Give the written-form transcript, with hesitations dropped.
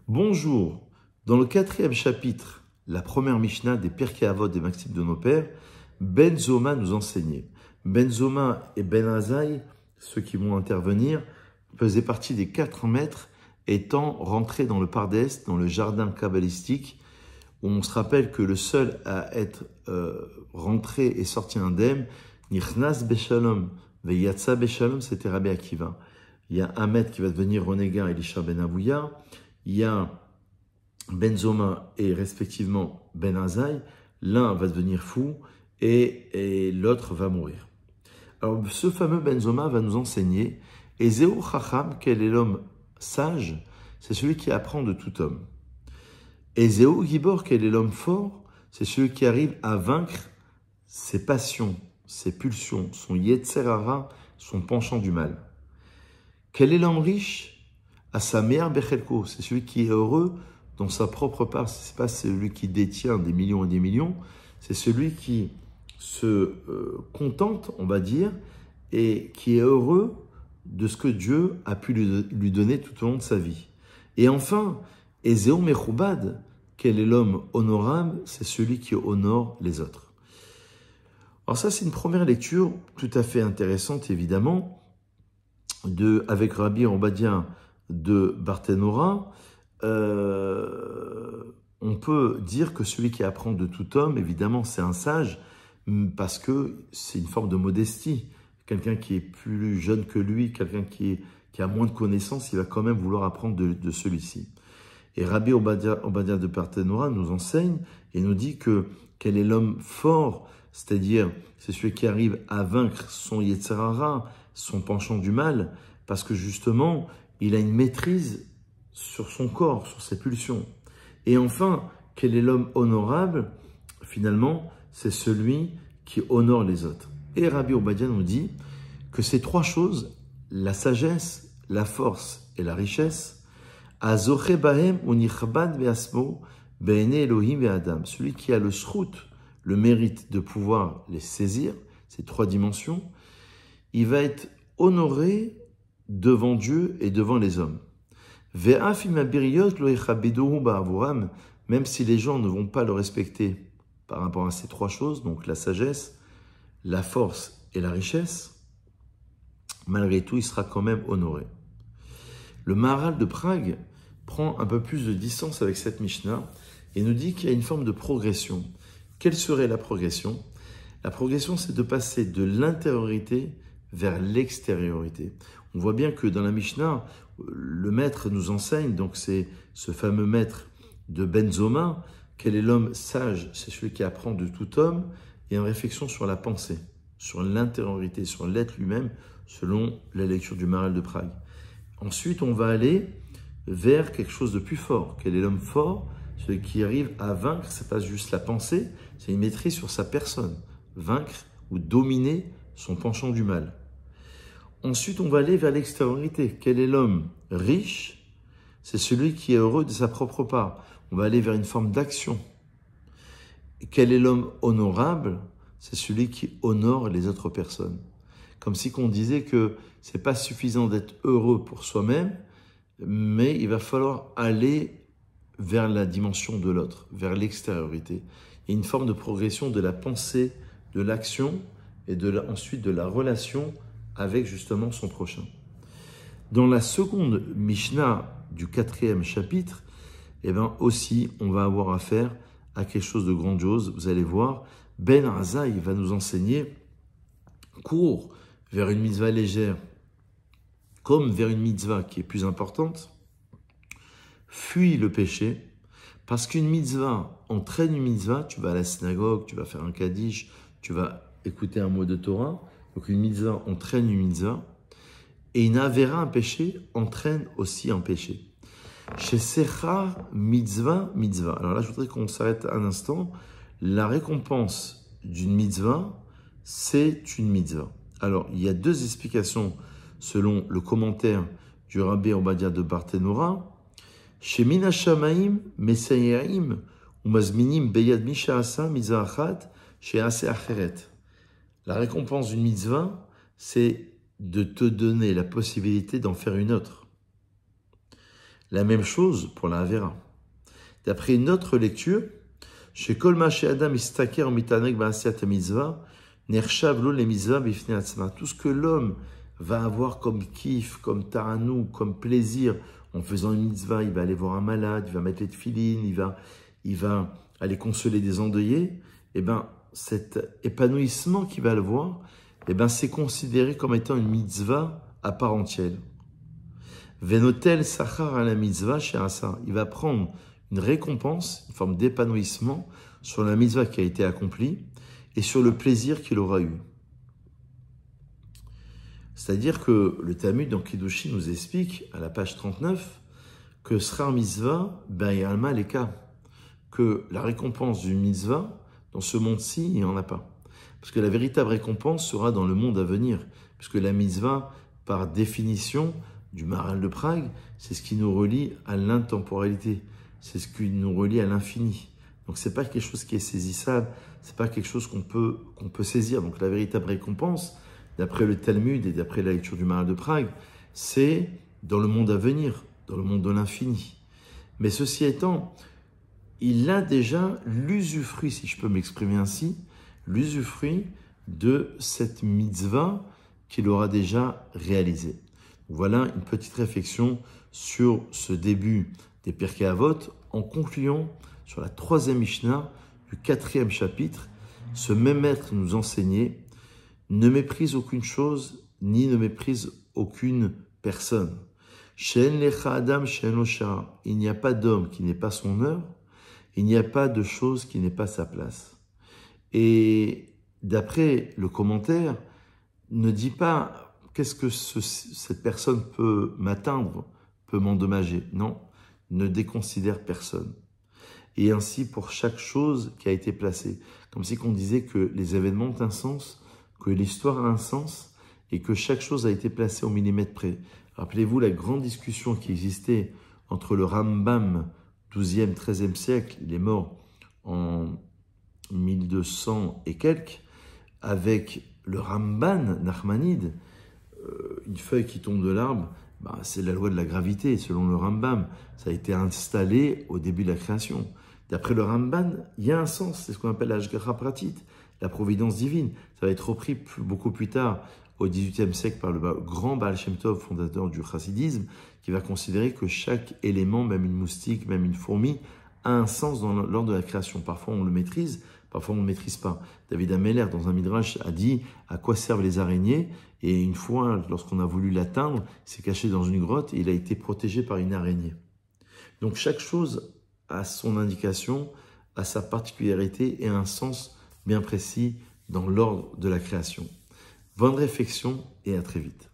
Bonjour, dans le 4e chapitre, la première Mishnah des Pirkei Avot des Maximes de nos pères, Ben Zoma nous enseignait. Ben Zoma et Ben Azaï, ceux qui vont intervenir, faisaient partie des 4 maîtres étant rentrés dans le Pardès, dans le jardin kabbalistique, où on se rappelle que le seul à être rentré et sorti indemne, Nichnas Beshalom, Veyatsa Beshalom, c'était Rabbi Akiva. Il y a un maître qui va devenir renégat, Elisha Ben Avouya. Il y a Ben Zoma et respectivement Ben Azaï. L'un va devenir fou et l'autre va mourir. Alors ce fameux Ben Zoma va nous enseigner Ezeu Chacham, quel est l'homme sage? C'est celui qui apprend de tout homme. Ezeu Gibor, quel est l'homme fort? C'est celui qui arrive à vaincre ses passions, ses pulsions, son Yetzer Hara, son penchant du mal. Quel est l'homme riche? Asamer Bechelko, c'est celui qui est heureux dans sa propre part. Ce n'est pas celui qui détient des millions et des millions, c'est celui qui se contente, on va dire, et qui est heureux de ce que Dieu a pu lui donner tout au long de sa vie. Et enfin, Ezeu Mechubad, quel est l'homme honorable? C'est celui qui honore les autres. Alors ça, c'est une première lecture tout à fait intéressante, évidemment, avec Rabbi Obadia de Barthénora. On peut dire que celui qui apprend de tout homme, évidemment, c'est un sage, parce que c'est une forme de modestie. Quelqu'un qui est plus jeune que lui, quelqu'un qui a moins de connaissances, il va quand même vouloir apprendre de celui-ci. Et Rabbi Obadia de Barthénora nous enseigne et nous dit que quel est l'homme fort, c'est-à-dire c'est celui qui arrive à vaincre son Yetzer Hara, son penchant du mal, parce que justement, il a une maîtrise sur son corps, sur ses pulsions. Et enfin, quel est l'homme honorable? Finalement, c'est celui qui honore les autres. Et Rabbi Obadia nous dit que ces 3 choses, la sagesse, la force et la richesse, Azoche bahem unichbad ve'asmo be'ene Elohim ve'adam. Celui qui a le srout, le mérite de pouvoir les saisir, ces 3 dimensions, il va être honoré devant Dieu et devant les hommes. Même si les gens ne vont pas le respecter par rapport à ces 3 choses, donc la sagesse, la force et la richesse, malgré tout, il sera quand même honoré. Le Maharal de Prague prend un peu plus de distance avec cette Mishnah et nous dit qu'il y a une forme de progression. Quelle serait la progression? La progression, c'est de passer de l'intériorité vers l'extériorité. On voit bien que dans la Mishnah, le maître nous enseigne, donc c'est ce fameux maître de Ben Zoma, quel est l'homme sage? C'est celui qui apprend de tout homme, et en réflexion sur la pensée, sur l'intériorité, sur l'être lui-même, selon la lecture du Maharal de Prague. Ensuite, on va aller vers quelque chose de plus fort. Quel est l'homme fort? Celui qui arrive à vaincre, ce n'est pas juste la pensée, c'est une maîtrise sur sa personne. Vaincre ou dominer son penchant du mal. Ensuite, on va aller vers l'extériorité. Quel est l'homme riche? C'est celui qui est heureux de sa propre part. On va aller vers une forme d'action. Quel est l'homme honorable? C'est celui qui honore les autres personnes. Comme si on disait que ce n'est pas suffisant d'être heureux pour soi-même, mais il va falloir aller vers la dimension de l'autre, vers l'extériorité. Il y a une forme de progression de la pensée, de l'action et ensuite de la relation avec justement son prochain. Dans la seconde Mishnah du 4e chapitre, eh bien aussi, on va avoir affaire à quelque chose de grandiose. Vous allez voir, Ben Azaï va nous enseigner, cours vers une mitzvah légère, comme vers une mitzvah qui est plus importante, fuis le péché, parce qu'une mitzvah entraîne une mitzvah, tu vas à la synagogue, tu vas faire un kaddish, tu vas écouter un mot de Torah, donc une mitzvah entraîne une mitzvah, et une avéra, un péché, entraîne aussi un péché. Chez Sechar, mitzvah, mitzvah. Alors là, je voudrais qu'on s'arrête un instant. La récompense d'une mitzvah, c'est une mitzvah. Alors, il y a 2 explications selon le commentaire du Rabbi Obadia de Barthénora. Chez Mina Shamaim, Mesayaim, ou Mazminim, Beyad Misha Asa, Mitzvah Achat, chez Ase Acheret. La récompense d'une mitzvah, c'est de te donner la possibilité d'en faire une autre. La même chose pour la Avera. D'après une autre lecture, chez Kol Mashe Adam Istaker Mitaneg Ba'asiyat Mitzvah, Nershav Lo le Mitzvah Bifnei Atzma. Tout ce que l'homme va avoir comme kiff, comme taranou, comme plaisir en faisant une mitzvah, il va aller voir un malade, il va mettre les tefilines, il va aller consoler des endeuillés, et bien cet épanouissement qu'il va le voir, et ben c'est considéré comme étant une mitzvah à part entière. Venotel sachar à la mitzvah chez Asa. Il va prendre une récompense, une forme d'épanouissement sur la mitzvah qui a été accomplie et sur le plaisir qu'il aura eu. C'est-à-dire que le Talmud dans Kiddushin nous explique, à la page 39, que Srar Mitzvah, ben Alma Leka, que la récompense d'une mitzvah, dans ce monde-ci, il n'y en a pas. Parce que la véritable récompense sera dans le monde à venir. Puisque la mitzvah, par définition, du Maharal de Prague, c'est ce qui nous relie à l'intemporalité. C'est ce qui nous relie à l'infini. Donc c'est pas quelque chose qui est saisissable, c'est pas quelque chose qu'on peut saisir. Donc la véritable récompense, d'après le Talmud et d'après la lecture du Maharal de Prague, c'est dans le monde à venir, dans le monde de l'infini. Mais ceci étant, il a déjà l'usufruit, si je peux m'exprimer ainsi, l'usufruit de cette mitzvah qu'il aura déjà réalisée. Voilà une petite réflexion sur ce début des Pirkei Avot, en concluant sur la 3e Mishnah du 4e chapitre. Ce même maître nous enseignait: ne méprise aucune chose, ni ne méprise aucune personne. She'en lecha adam she'en lo shara. Il n'y a pas d'homme qui n'ait pas son heure, il n'y a pas de chose qui n'ait pas sa place. Et d'après le commentaire, ne dit pas qu'est-ce que cette personne peut m'atteindre, peut m'endommager. Non, ne déconsidère personne. Et ainsi pour chaque chose qui a été placée. Comme si on disait que les événements ont un sens, que l'histoire a un sens, et que chaque chose a été placée au millimètre près. Rappelez-vous la grande discussion qui existait entre le Rambam, 12e, 13e siècle, il est mort en 1200 et quelques, avec le Ramban Nachmanide, une feuille qui tombe de l'arbre, c'est la loi de la gravité, selon le Rambam. Ça a été installé au début de la création. D'après le Ramban, il y a un sens, c'est ce qu'on appelle l'Ashgacha Pratit, la providence divine. Ça va être repris beaucoup plus tard, au XVIIIe siècle, par le grand Baal Shem Tov, fondateur du chassidisme, qui va considérer que chaque élément, même une moustique, même une fourmi, a un sens lors de la création. Parfois on le maîtrise, parfois on ne le maîtrise pas. David Ameller, dans un midrash, a dit à quoi servent les araignées. Et une fois, lorsqu'on a voulu l'atteindre, il s'est caché dans une grotte et il a été protégé par une araignée. Donc chaque chose a son indication, a sa particularité et un sens bien précis dans l'ordre de la création. Bonne réflexion et à très vite.